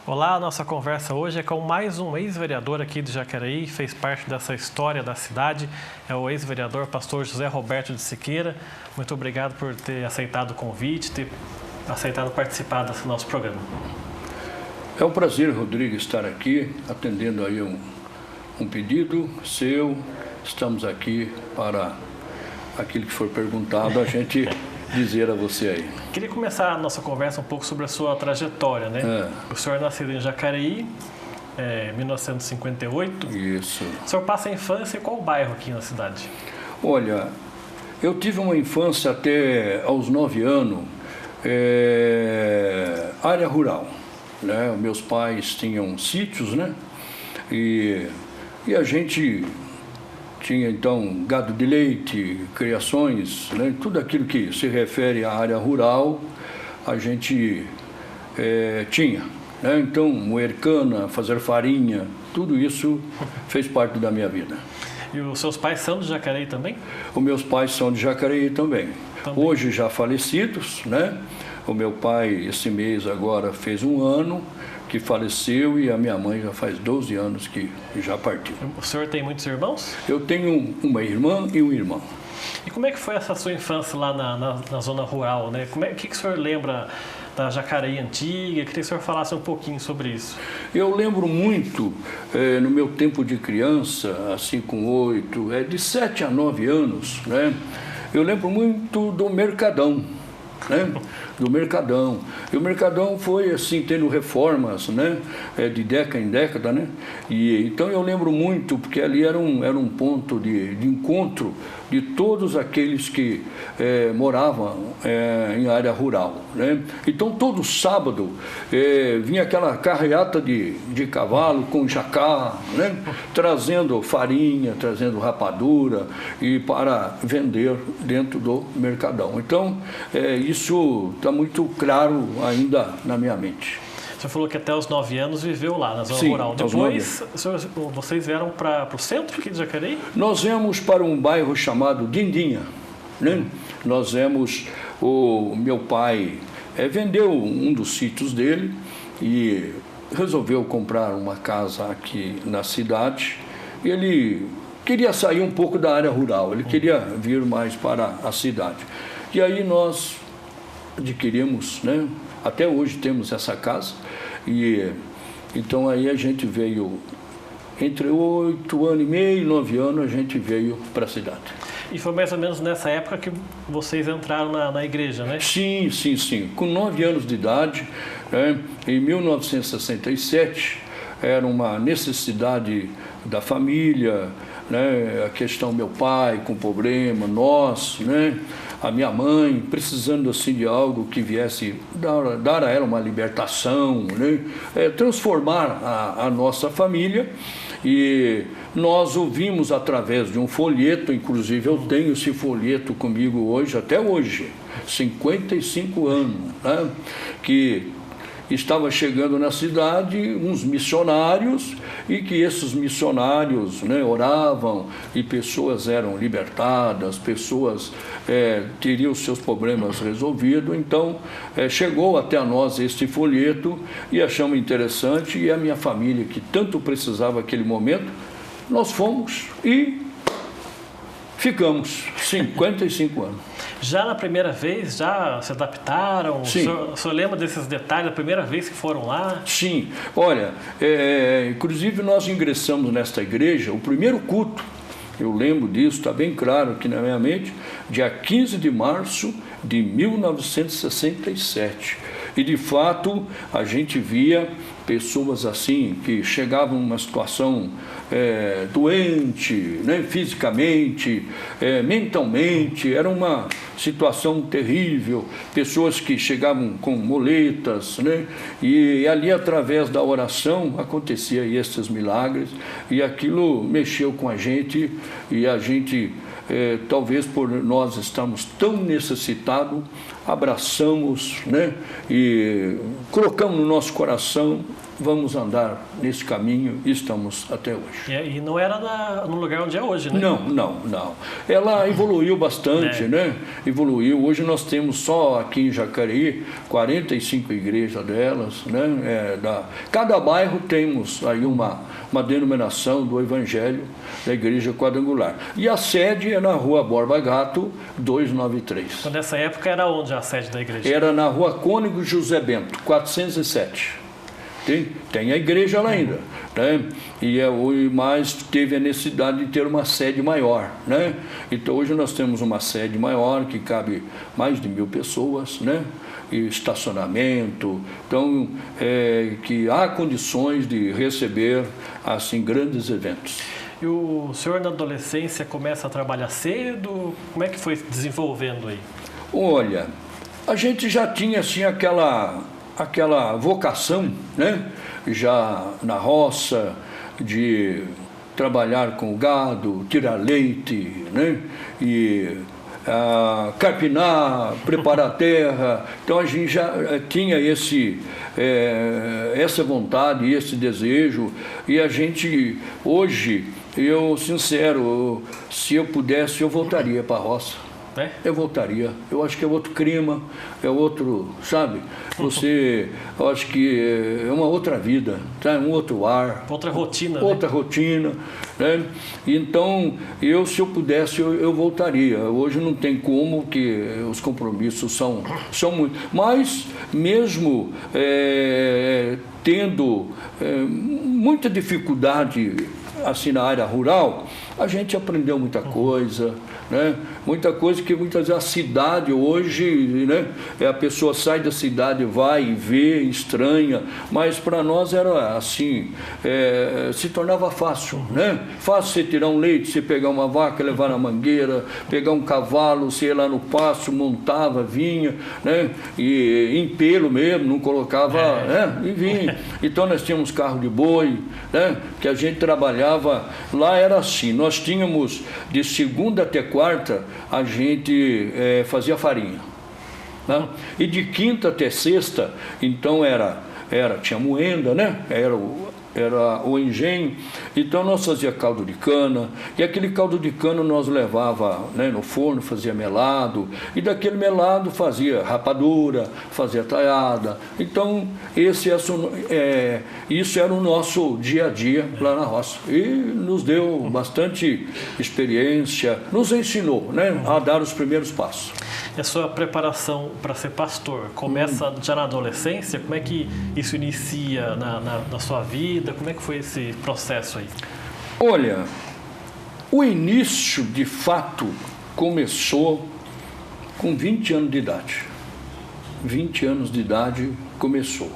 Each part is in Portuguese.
Olá, a nossa conversa hoje é com mais um ex-vereador aqui de Jacareí, fez parte dessa história da cidade, é o ex-vereador pastor José Roberto de Siqueira. Muito obrigado por ter aceitado o convite, ter aceitado participar desse nosso programa. É um prazer, Rodrigo, estar aqui, atendendo aí um pedido seu. Estamos aqui para aquilo que for perguntado, a gente dizer a você aí. Queria começar a nossa conversa um pouco sobre a sua trajetória, né? O senhor é nascido em Jacareí, em 1958. Isso. O senhor passa a infância em qual bairro aqui na cidade? Olha, eu tive uma infância até aos 9 anos, área rural, né? Meus pais tinham sítios, né? E a gente tinha então gado de leite, criações, né? Tudo aquilo que se refere à área rural, a gente tinha, né? Então, moer cana, fazer farinha, tudo isso fez parte da minha vida. E os seus pais são de Jacareí também? Os meus pais são de Jacareí também. Hoje já falecidos, né? O meu pai, esse mês agora, fez 1 ano que faleceu, e a minha mãe já faz 12 anos que já partiu. O senhor tem muitos irmãos? Eu tenho uma irmã e um irmão. E como é que foi essa sua infância lá na zona rural, né? O que o senhor lembra da Jacareí antiga? Eu queria que o senhor falasse um pouquinho sobre isso. Eu lembro muito, no meu tempo de criança, assim com 8, de 7 a 9 anos, né? Eu lembro muito do Mercadão, né? Do Mercadão. E o Mercadão foi assim, tendo reformas, né? De década em década, né? E então eu lembro muito, porque ali era um ponto de encontro de todos aqueles que moravam em área rural, né? Então todo sábado vinha aquela carreata de cavalo com jacá, né? Trazendo farinha, trazendo rapadura e para vender dentro do Mercadão. Então isso está muito claro ainda na minha mente. Você falou que até os 9 anos viveu lá na zona Sim, rural. Depois, vocês vieram para o centro aqui de Jacareí? Nós viemos para um bairro chamado Dindinha, né? Nós viemos, o meu pai vendeu um dos sítios dele e resolveu comprar uma casa aqui na cidade. E ele queria sair um pouco da área rural, ele queria vir mais para a cidade. E aí nós adquirimos, né? Até hoje temos essa casa, e então aí a gente veio, entre 8 anos e meio e 9 anos, a gente veio para a cidade. E foi mais ou menos nessa época que vocês entraram na igreja, né? Sim, sim, sim. Com 9 anos de idade, né, em 1967, era uma necessidade da família, né, a questão meu pai com problema, nós, né, a minha mãe precisando assim de algo que viesse dar a ela uma libertação, né, transformar a nossa família. E nós ouvimos através de um folheto, inclusive eu tenho esse folheto comigo hoje, até hoje, 55 anos, né, que estava chegando na cidade uns missionários, e que esses missionários, né, oravam e pessoas eram libertadas, pessoas teriam seus problemas resolvidos. Então chegou até a nós este folheto e achamos interessante, e a minha família, que tanto precisava naquele momento, nós fomos e ficamos 55 anos. Já na primeira vez, já se adaptaram? Sim. O senhor lembra desses detalhes da primeira vez que foram lá? Sim. Olha, inclusive nós ingressamos nesta igreja, o primeiro culto, eu lembro disso, está bem claro aqui na minha mente, dia 15 de março de 1967. E de fato a gente via pessoas assim que chegavam numa situação doente, né, fisicamente, mentalmente, era uma situação terrível, pessoas que chegavam com muletas, né, e ali através da oração acontecia esses milagres, e aquilo mexeu com a gente, e a gente talvez por nós estamos tão necessitados, abraçamos, né, e colocamos no nosso coração vamos andar nesse caminho e estamos até hoje. E não era no lugar onde é hoje, né? Não. Ela evoluiu bastante, né? Evoluiu. Hoje nós temos só aqui em Jacareí 45 igrejas delas, né? Cada bairro temos aí uma denominação do Evangelho da Igreja Quadrangular. E a sede é na Rua Borba Gato, 293. Então, nessa época era onde a sede da igreja? Era na Rua Cônego José Bento, 407. Tem a igreja lá ainda, né? Mas teve a necessidade de ter uma sede maior, né? Então hoje nós temos uma sede maior que cabe mais de 1000 pessoas, né? E estacionamento, então que há condições de receber assim grandes eventos. E o senhor na adolescência começa a trabalhar cedo? Como é que foi desenvolvendo aí? Olha, a gente já tinha assim aquela vocação, né? Já na roça, de trabalhar com o gado, tirar leite, né? E carpinar, preparar a terra. Então a gente já tinha essa vontade, esse desejo. E a gente, hoje, sincero, se eu pudesse, eu voltaria para a roça. Eu voltaria. Eu acho que é outro clima, é outro, sabe? Eu acho que é uma outra vida, tá? Um outro ar. Outra rotina, outra rotina, né? Então, se eu pudesse, eu voltaria. Hoje não tem como, que os compromissos são muitos. Mas, mesmo tendo muita dificuldade assim na área rural, a gente aprendeu muita coisa, né? Muita coisa que muitas vezes a cidade hoje, né? A pessoa sai da cidade, vai e vê, estranha, mas para nós era assim, se tornava fácil, né? Fácil você tirar um leite, você pegar uma vaca, levar na mangueira, pegar um cavalo, você ia lá no pasto, montava, vinha, né? E em pelo mesmo, não colocava, né? E vinha. Então nós tínhamos carro de boi, né? Que a gente trabalhava, lá era assim, nós tínhamos de segunda até quarta, a gente fazia farinha, né? E de quinta até sexta, então tinha moenda, né? Era o engenho, então nós fazia caldo de cana, e aquele caldo de cana nós levava, né, no forno, fazia melado, e daquele melado fazia rapadura, fazia taiada. Então isso era o nosso dia a dia lá na roça, e nos deu bastante experiência, nos ensinou, né, a dar os primeiros passos. E a sua preparação para ser pastor começa já na adolescência? Como é que isso inicia na sua vida? Como é que foi esse processo aí? Olha, o início de fato começou com 20 anos de idade. 20 anos de idade começou.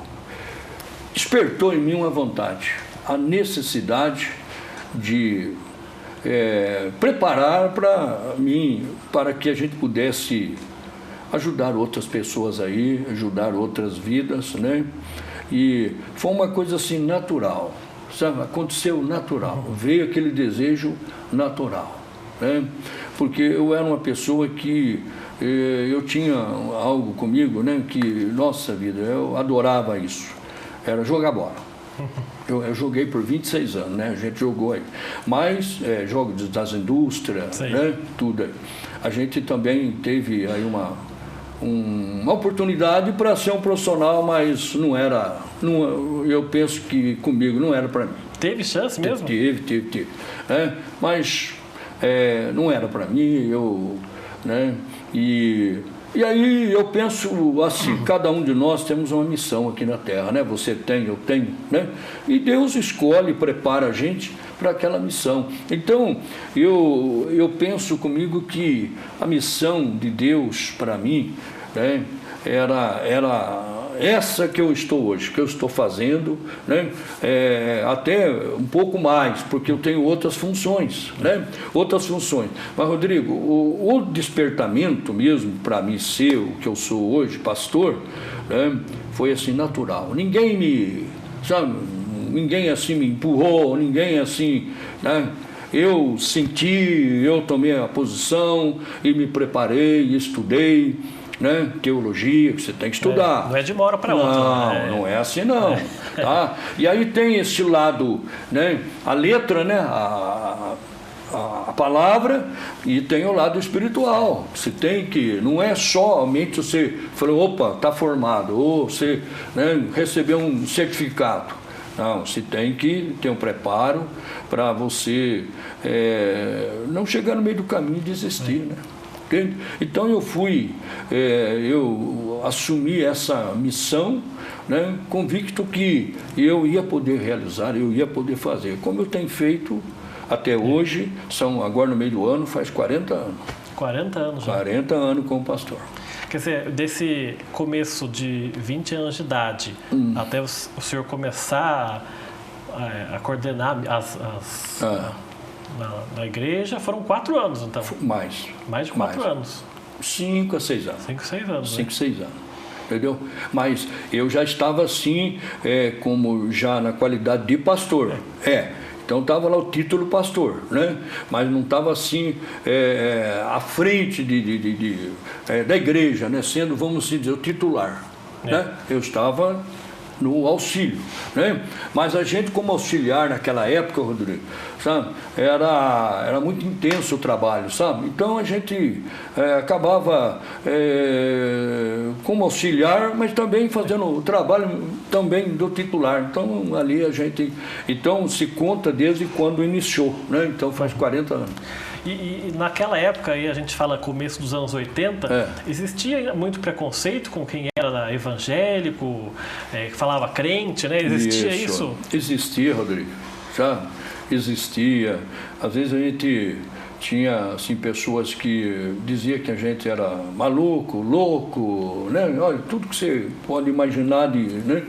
Despertou em mim uma vontade, a necessidade de preparar para que a gente pudesse ajudar outras pessoas aí, ajudar outras vidas, né? E foi uma coisa assim natural, sabe? Aconteceu natural, veio aquele desejo natural, né? Porque eu era uma pessoa que eu tinha algo comigo, né? Que, nossa vida, eu adorava isso, era jogar bola. Eu joguei por 26 anos, né? A gente jogou aí. Mas jogos das indústrias, né? Tudo aí. A gente também teve aí uma oportunidade para ser um profissional, mas eu penso que comigo não era para mim. Teve chance mesmo? Teve. Mas não era para mim, né? E aí eu penso assim, cada um de nós temos uma missão aqui na Terra, né? Você tem, eu tenho, né? E Deus escolhe, prepara a gente para aquela missão. Então, eu penso comigo que a missão de Deus para mim, né, era essa que eu estou hoje, que eu estou fazendo, né? Até um pouco mais, porque eu tenho outras funções, né? Outras funções. Mas, Rodrigo, o despertamento mesmo para mim ser o que eu sou hoje, pastor, né, foi assim natural. Ninguém assim me empurrou, ninguém assim, né? Eu senti, eu tomei a posição e me preparei, estudei. né? Teologia, que você tem que estudar. Não é de uma hora para outra. Não, não é assim não. Tá? E aí tem esse lado, né? A letra, né? A palavra, e tem o lado espiritual. Você tem que, não é somente você falou, opa, está formado, ou você, né, recebeu um certificado. Não, você tem que ter um preparo para você não chegar no meio do caminho e desistir, né? Entende? Então eu assumi essa missão, né, convicto que eu ia poder realizar, eu ia poder fazer, como eu tenho feito até hoje. Agora no meio do ano, faz 40 anos. 40 anos já. 40 anos como pastor. Quer dizer, desse começo de 20 anos de idade até o senhor começar a coordenar na igreja, foram 4 anos, então? Mais. Mais de 4 anos. 5 a 6 anos. 5, 6 anos. 5, 6 anos. Entendeu? Mas eu já estava assim, como já na qualidade de pastor. Então estava lá o título pastor, né? Mas não estava assim à frente da igreja, né? Sendo, vamos assim dizer, o titular. Né? Eu estava no auxílio, né? Mas a gente como auxiliar naquela época, Rodrigo, sabe? Era muito intenso o trabalho, sabe? Então a gente acabava como auxiliar, mas também fazendo o trabalho também do titular. Então ali então se conta desde quando iniciou, né? Então faz 40 anos. E naquela época, aí a gente fala começo dos anos 80, existia muito preconceito com quem era evangélico, que falava crente, né? Existia isso? Existia, Rodrigo, sabe? Existia. Às vezes a gente tinha assim, pessoas que diziam que a gente era maluco, louco, né? Olha, tudo que você pode imaginar, né?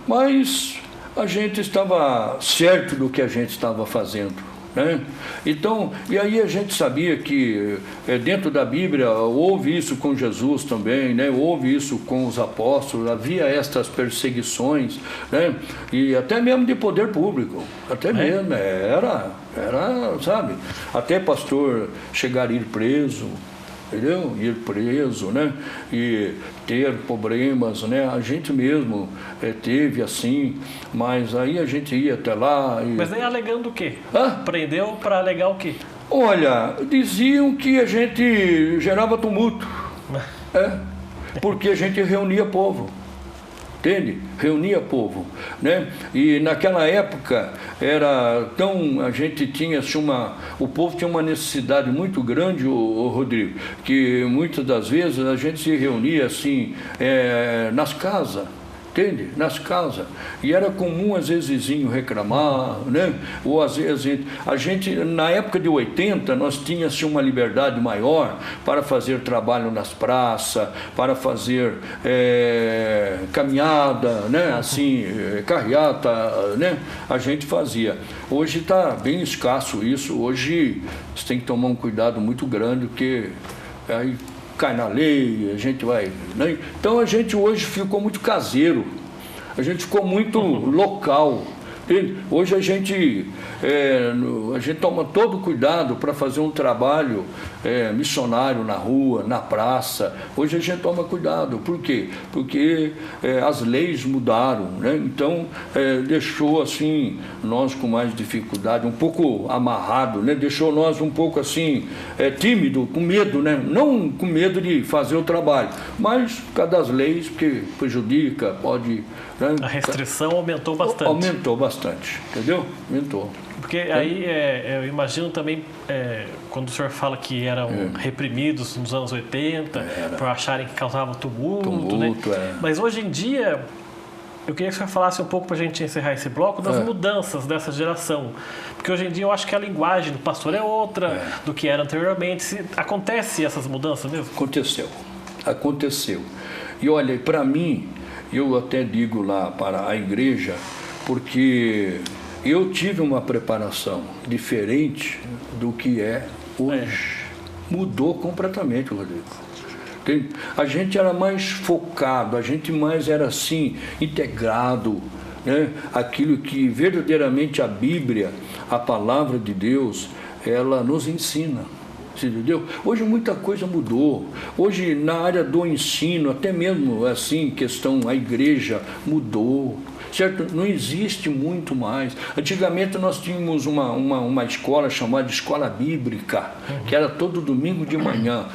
Mas a gente estava certo do que a gente estava fazendo. Né? Então, e aí a gente sabia que dentro da Bíblia houve isso com Jesus também, né? Houve isso com os apóstolos, havia estas perseguições, né? E até mesmo de poder público, até mesmo, era, sabe, até pastor chegar a ir preso, entendeu? Ir preso, né? E ter problemas, né? A gente mesmo teve assim, mas aí a gente ia até lá. Mas aí alegando o quê? Hã? Prendeu para alegar o quê? Olha, diziam que a gente gerava tumulto, porque a gente reunia povo. Entende? Reunia povo, né? E naquela época a gente tinha assim, o povo tinha uma necessidade muito grande, o Rodrigo, que muitas das vezes a gente se reunia assim nas casas. Entende? Nas casas. E era comum, às vezes, vizinho reclamar, né? Ou às vezes, a gente, na época de 80, nós tínhamos uma liberdade maior para fazer trabalho nas praças, para fazer caminhada, né? Assim, carreata, né? A gente fazia. Hoje está bem escasso isso. Hoje você tem que tomar um cuidado muito grande, porque aí cai na lei, a gente vai, né? Então a gente hoje ficou muito caseiro, a gente ficou muito local. Hoje a gente toma todo cuidado para fazer um trabalho missionário na rua, na praça. Hoje a gente toma cuidado. Por quê? Porque as leis mudaram, né? Então deixou assim nós com mais dificuldade, um pouco amarrado, né? Deixou nós um pouco assim tímido, com medo, né? Não com medo de fazer o trabalho, mas por causa das leis, que prejudica, pode... Né? A restrição aumentou bastante. Aumentou bastante, entendeu? Aumentou. Porque aí eu imagino também, quando o senhor fala que eram reprimidos nos anos 80, por acharem que causavam tumulto, né? Mas hoje em dia, eu queria que o senhor falasse um pouco para a gente encerrar esse bloco das mudanças dessa geração. Porque hoje em dia eu acho que a linguagem do pastor é outra do que era anteriormente. Acontece essas mudanças mesmo? Aconteceu. E olha, para mim, eu até digo lá para a igreja, porque eu tive uma preparação diferente do que é hoje. Mudou completamente, Rodrigo. A gente era mais focado, a gente mais era assim, integrado, né? Aquilo que verdadeiramente a Bíblia, a palavra de Deus, ela nos ensina. Você entendeu? Hoje muita coisa mudou. Hoje na área do ensino, até mesmo assim, questão a igreja mudou. Certo? Não existe muito mais. Antigamente nós tínhamos uma escola chamada Escola Bíblica, que era todo domingo de manhã.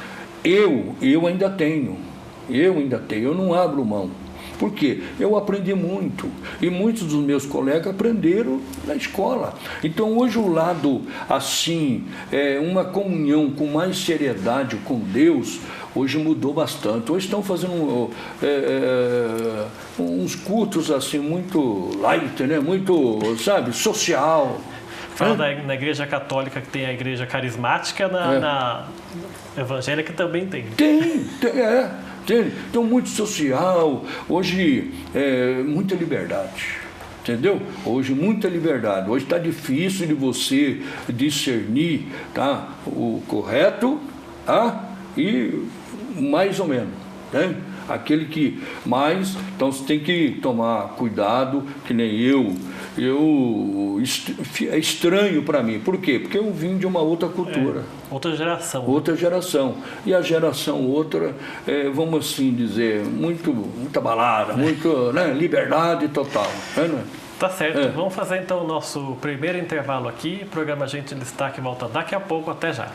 Eu ainda tenho. Eu não abro mão. Por quê? Eu aprendi muito. E muitos dos meus colegas aprenderam na escola. Então hoje o lado assim, uma comunhão com mais seriedade com Deus, hoje mudou bastante. Hoje estão fazendo uns cultos assim muito light, né? Muito, sabe, social. Fala na igreja católica que tem a igreja carismática, na evangélica também tem. Tem. Então, muito social, hoje muita liberdade, entendeu? Hoje muita liberdade, hoje está difícil de você discernir, tá? O correto, e mais ou menos, né? Aquele que mais, então você tem que tomar cuidado, que nem é estranho para mim. Por quê? Porque eu vim de uma outra cultura. Outra geração. Outra geração. E a geração outra, vamos assim dizer, muita balada, muito, né, liberdade total. Né? Tá certo. Vamos fazer então o nosso primeiro intervalo aqui. O programa Gente em Destaque volta daqui a pouco. Até já.